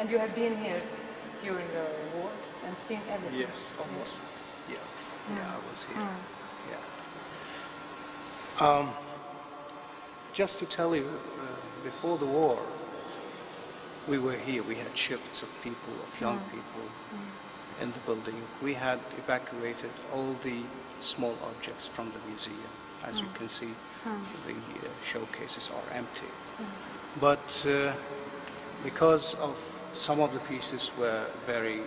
And you have been here during the war and seen everything? Yes, almost. Yeah, yeah, I was here. Yeah. Just to tell you, before the war, we were here. We had shifts of people, of young people in the building. We had evacuated all the small objects from the museum. As you can see, the showcases are empty. But because of some of the pieces were very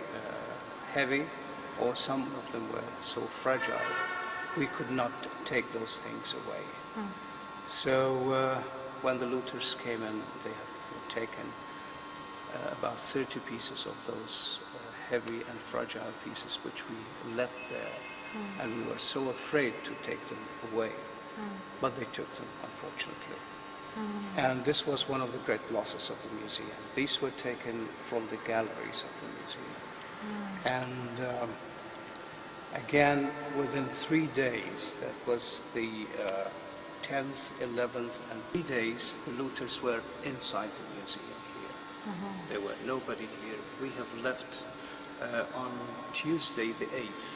heavy, or some of them were so fragile, we could not take those things away. So when the looters came in, they have taken about 30 pieces of those heavy and fragile pieces which we left there. And we were so afraid to take them away. But they took them, unfortunately. And this was one of the great losses of the museum. These were taken from the galleries of the museum. And again, within 3 days, that was the 10th, 11th, and 3 days, the looters were inside the museum here. There were nobody here. We have left on Tuesday the 8th.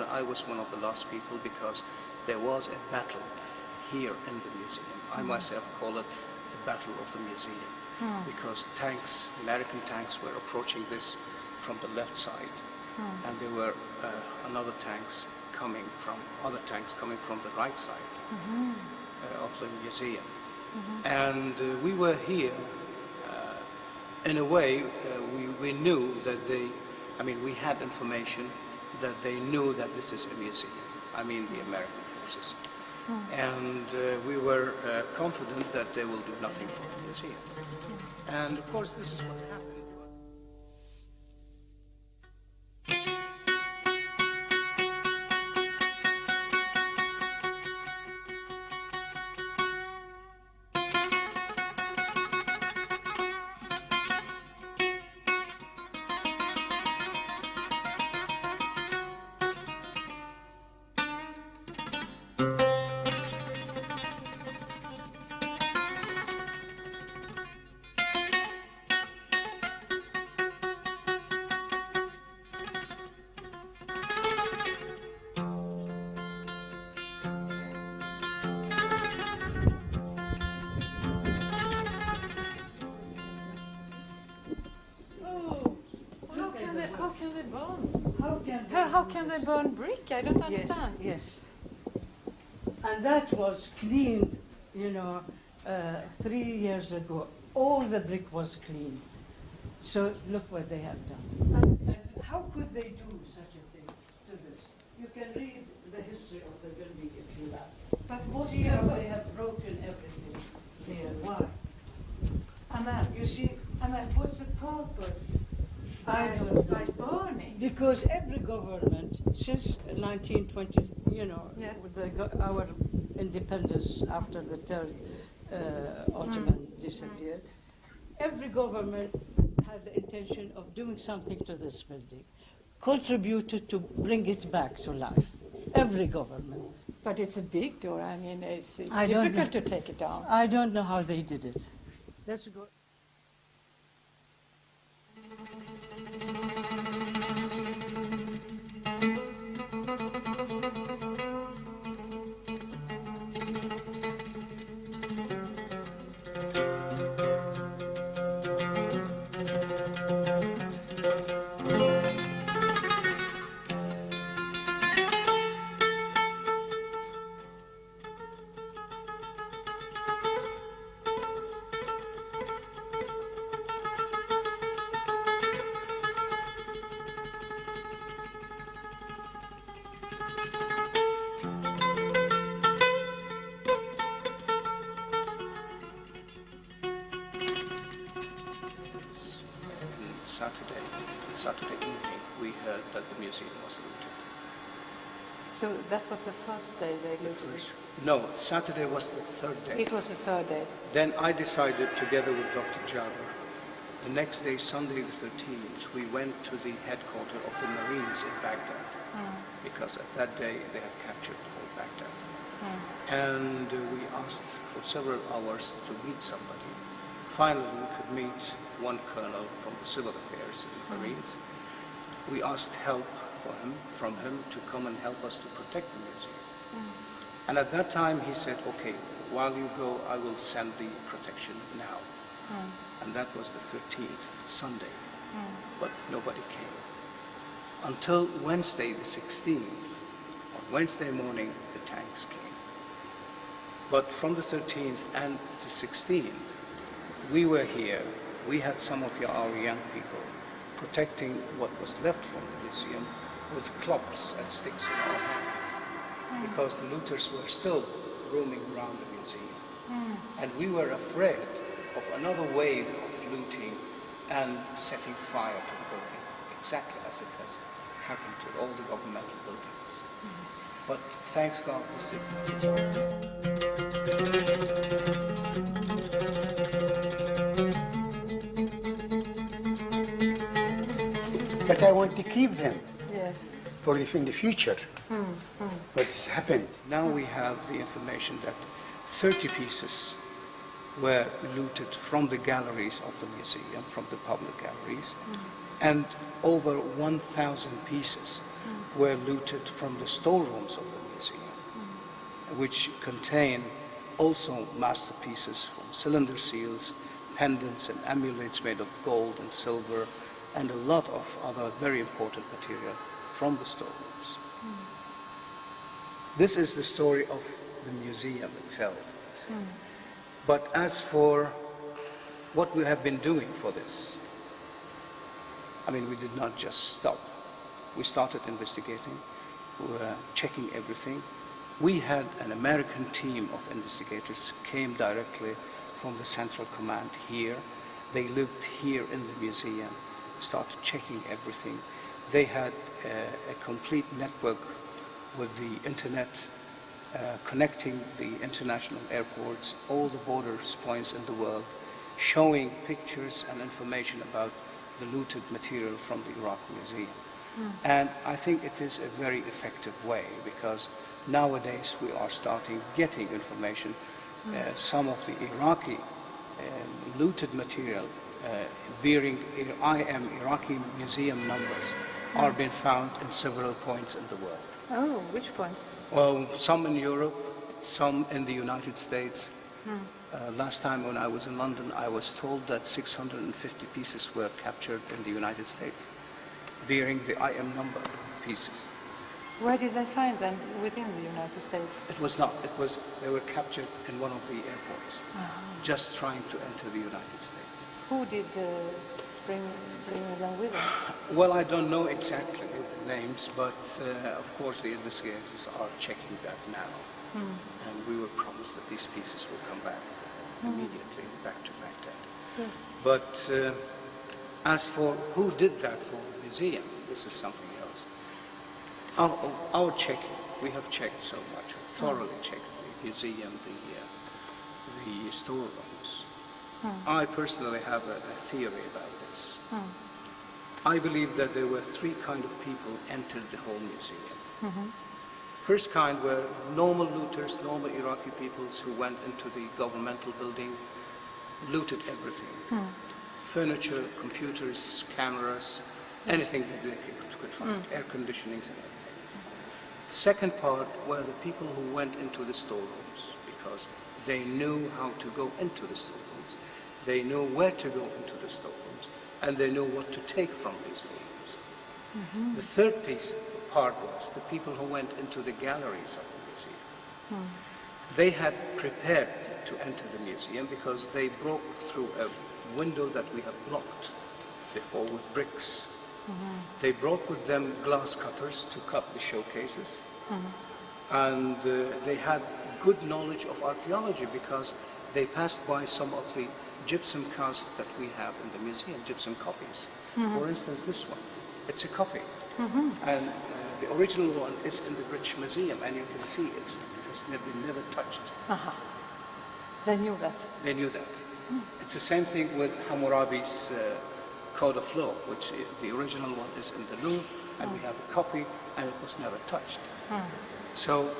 I was one of the last people because there was a battle here in the museum. I myself call it the Battle of the Museum because tanks, American tanks, were approaching this from the left side, and there were other tanks coming from the right side of the museum. And we were here. In a way, we knew that we had information that they knew that this is a museum. I mean, the American forces. And we were confident that they will do nothing for the museum. And of course, this is what happened. How can they burn brick? I don't understand. Yes. And that was cleaned, 3 years ago. All the brick was cleaned. So look what they have done. And how could they do such a thing to this? You can read the history of the building if you like. But see how they have broken everything here. Why? Amal, what's the purpose? I don't know. By burning? Because every government, since 1920, Yes. with our independence after the third Ottoman disappeared, every government had the intention of doing something to this building, contributed to bring it back to life. Every government. But it's a big door. I mean, it's I don't difficult know. to take it down. I don't know how they did it. Let's go. Saturday evening, we heard that the museum was looted. So that was the first day they looted it? No, Saturday was the third day. It was the third day. Then I decided, together with Dr. Jabber, the next day, Sunday the 13th, we went to the headquarters of the Marines in Baghdad, because at that day they had captured all Baghdad. And we asked for several hours to meet somebody. Finally, we could meet one colonel from the civil affairs in the Marines. We asked help from him to come and help us to protect the museum. And at that time he said, okay, while you go, I will send the protection now. And that was the 13th, Sunday. But nobody came. Until Wednesday the 16th, on Wednesday morning, the tanks came. But from the 13th and the 16th, we were here. We had some of our young people protecting what was left from the museum with clubs and sticks in our hands, because the looters were still roaming around the museum. And we were afraid of another wave of looting and setting fire to the building, exactly as it has happened to all the governmental buildings. But thanks God, this didn't. But I want to keep them Yes. for in the future. What has happened? Now we have the information that 30 pieces were looted from the galleries of the museum, from the public galleries, and over 1,000 pieces were looted from the storerooms of the museum, which contain also masterpieces from cylinder seals, pendants and amulets made of gold and silver, and a lot of other very important material from the storerooms. This is the story of the museum itself. But as for what we have been doing for this, I mean, we did not just stop. We started investigating, we were checking everything. We had an American team of investigators came directly from the Central Command here. They lived here in the museum, started checking everything. They had a complete network with the internet, connecting the international airports, all the borders points in the world, showing pictures and information about the looted material from the Iraq Museum. And I think it is a very effective way, because nowadays we are starting getting information. Some of the Iraqi looted material bearing IM Iraqi museum numbers are being found in several points in the world. Oh, which points? Well, some in Europe, some in the United States. Last time when I was in London, I was told that 650 pieces were captured in the United States, bearing the IM number pieces. Where did they find them? Within the United States? It was not. They were captured in one of the airports, just trying to enter the United States. Who did bring them with them? Well, I don't know exactly the names, but of course the investigators are checking that now. And we were promised that these pieces will come back immediately, back to Baghdad. But as for who did that for the museum, this is something else. Our checking, we have checked so much, thoroughly checked the museum, the storerooms. I personally have a theory about this. I believe that there were three kind of people entered the whole museum. First kind were normal looters, normal Iraqi peoples who went into the governmental building, looted everything. Furniture, computers, cameras, anything that they could find, air conditionings and everything. Second part were the people who went into the storerooms because they knew how to go into the storerooms. They knew where to go into the storerooms, and they knew what to take from these storerooms. The third part was the people who went into the galleries of the museum. They had prepared to enter the museum because they broke through a window that we have blocked before with bricks. They brought with them glass cutters to cut the showcases. And they had good knowledge of archaeology because they passed by some of the gypsum casts that we have in the museum, gypsum copies. For instance, this one, it's a copy. And the original one is in the British Museum, and you can see it has never touched. They knew that. They knew that. It's the same thing with Hammurabi's Code of Law, which the original one is in the Louvre, and we have a copy, and it was never touched. So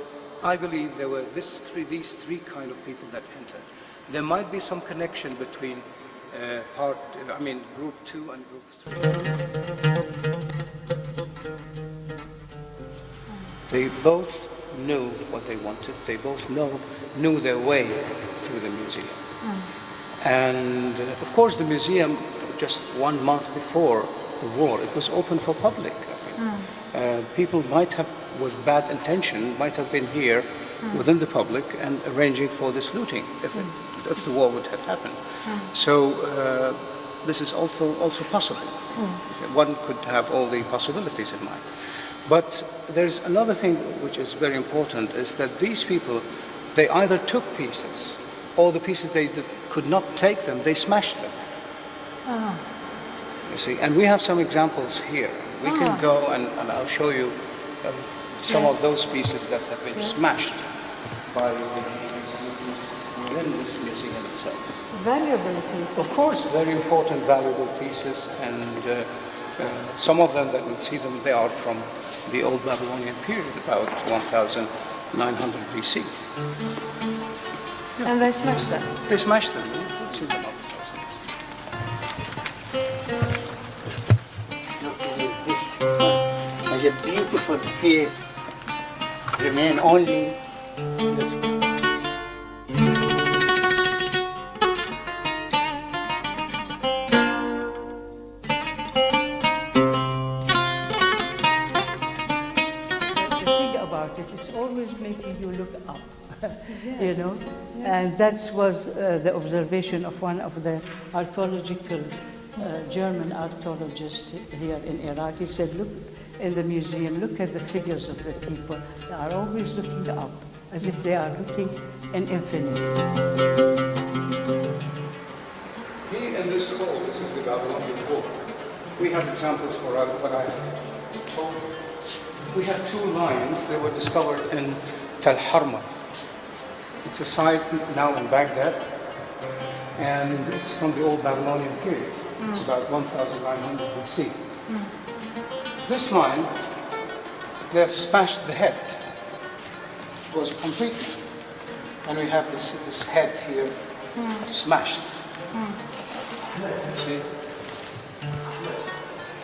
I believe there were these three kind of people that entered. There might be some connection between group 2 and group 3. They both knew what they wanted. They both knew their way through the museum. And of course, the museum, just 1 month before the war, it was open for public. People might have, with bad intention, might have been here within the public and arranging for this looting if the war would have happened. So this is also possible. One could have all the possibilities in mind. But there's another thing which is very important, is that these people, they either took pieces, or the pieces they could not take them, they smashed them. You see, and we have some examples here. We can go and I'll show you some of those pieces that have been smashed by within this museum itself. Valuable pieces. Of course, very important, valuable pieces, and some of them that we see them, they are from the old Babylonian period, about 1900 BC. And they smashed them. They smashed them. Let's see them up. This has a beautiful face, remain only this. It's always making you look up, you know. And that was the observation of one of the archaeological German archaeologists here in Iraq. He said, look in the museum, look at the figures of the people. They are always looking up, as if they are looking in infinity. Here in this hall, this is the Babylonian hall. We have examples for what I told you. We have 2 lions. They were discovered in Talat. It's a site now in Baghdad, and it's from the old Babylonian period. It's about 1900 BC. This lion, they have smashed the head. It was complete, and we have this head here smashed. See?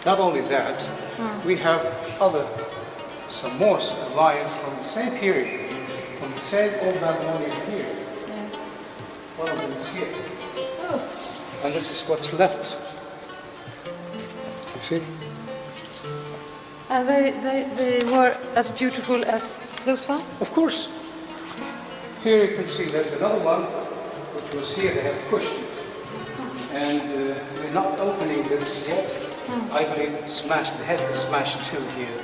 Not only that, we have some more lions from the same period, from the same old Babylonian period. One of them is here. And this is what's left. You see? And they were as beautiful as those ones? Of course. Here you can see there's another one which was here. They have pushed it. And we're not opening this yet. I believe it's smashed. The head is smashed too here.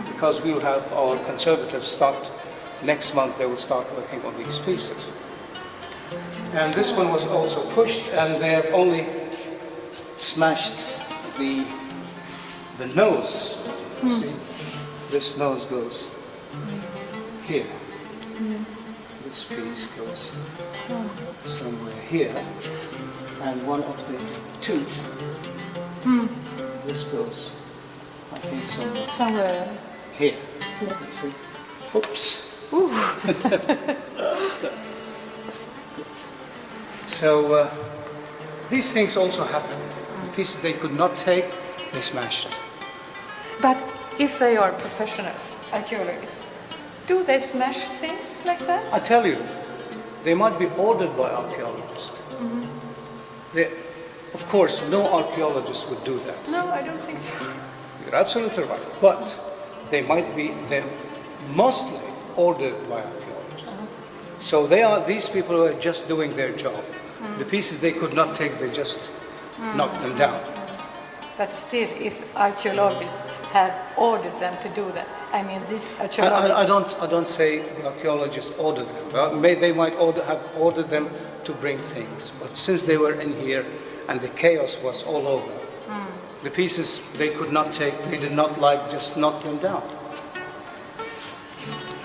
Because we will have our conservatives start, next month they will start working on these pieces. And this one was also pushed, and they have only smashed the nose. See? This nose goes here. This piece goes somewhere here. And one of the tooth, this goes, I think, somewhere here. See? Oops. So these things also happen. The pieces they could not take, they smashed. But if they are professionals, archaeologists, do they smash things like that? I tell you, they might be ordered by archaeologists. Of course, no archaeologist would do that. No, I don't think so. You're absolutely right. But they're mostly ordered by archaeologists. So these people are just doing their job. The pieces they could not take, they just knocked them down. But still, if archaeologists had ordered them to do that, I mean, these archaeologists... I don't say the archaeologists ordered them. They might have ordered them to bring things. But since they were in here and the chaos was all over, the pieces they could not take, they did not just knock them down.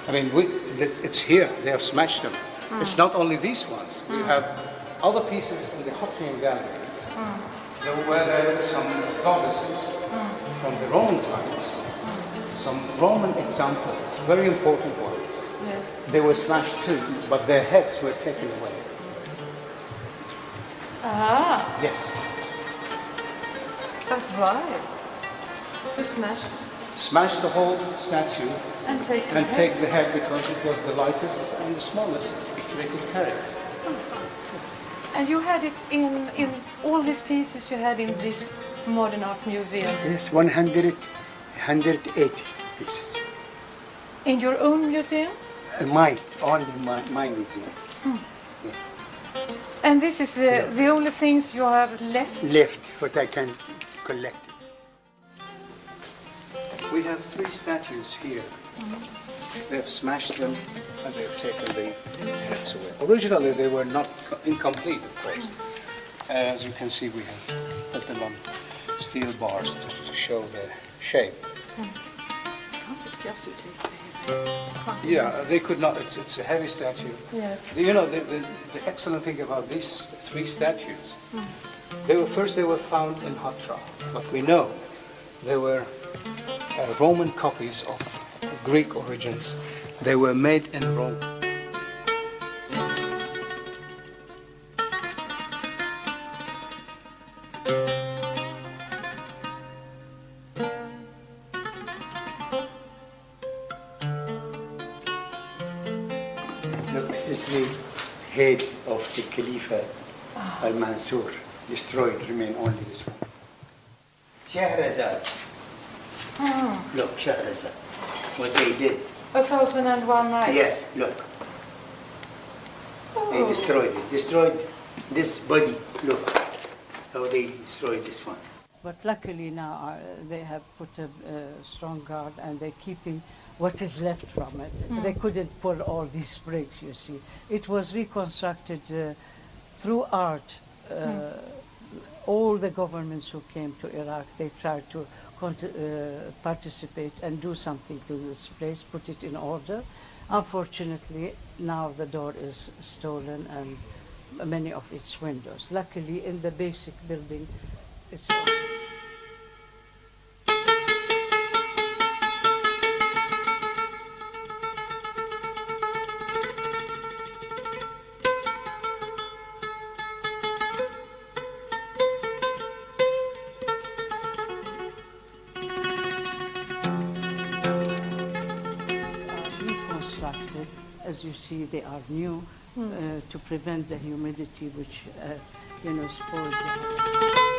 I mean, it's here. They have smashed them. It's not only these ones. We have other pieces in the Hotrian gallery. Where there were some goddesses from the Roman times, some Roman examples, very important ones. Yes. They were smashed too, but their heads were taken away. Ah. Yes. But why? To smash Smash the whole statue and take the and head? take the head because it was the lightest and the smallest they could carry. And you had it in all these pieces you had in this modern art museum. Yes, 180 pieces. In your own museum? Mine, only my museum. Yes. And this is the only things you have left? Left, what I can collect. We have 3 statues here. They've smashed them and they've taken the heads away. Originally they were not incomplete, of course. As you can see, we have put them on steel bars to show the shape. Just to take the head. Yeah, they could not, it's a heavy statue. Yes. You know, the excellent thing about these 3 statues, they were found in Hatra, but we know they were Roman copies of Greek origins. They were made in Rome. Look, this is the head of the Khalifa al-Mansur. Destroyed, remain only this one. Shahrazad. Look, Shahrazad. What they did. 1001 Nights. Yes, look. They destroyed it. Destroyed this body. Look how they destroyed this one. But luckily now they have put a strong guard and they're keeping what is left from it. They couldn't pull all these bricks, you see. It was reconstructed through art. All the governments who came to Iraq, they tried to participate and do something to this place, put it in order. Unfortunately, now the door is stolen and many of its windows. Luckily, in the basic building, it's all. Reconstructed, as you see, they are new to prevent the humidity which spoils the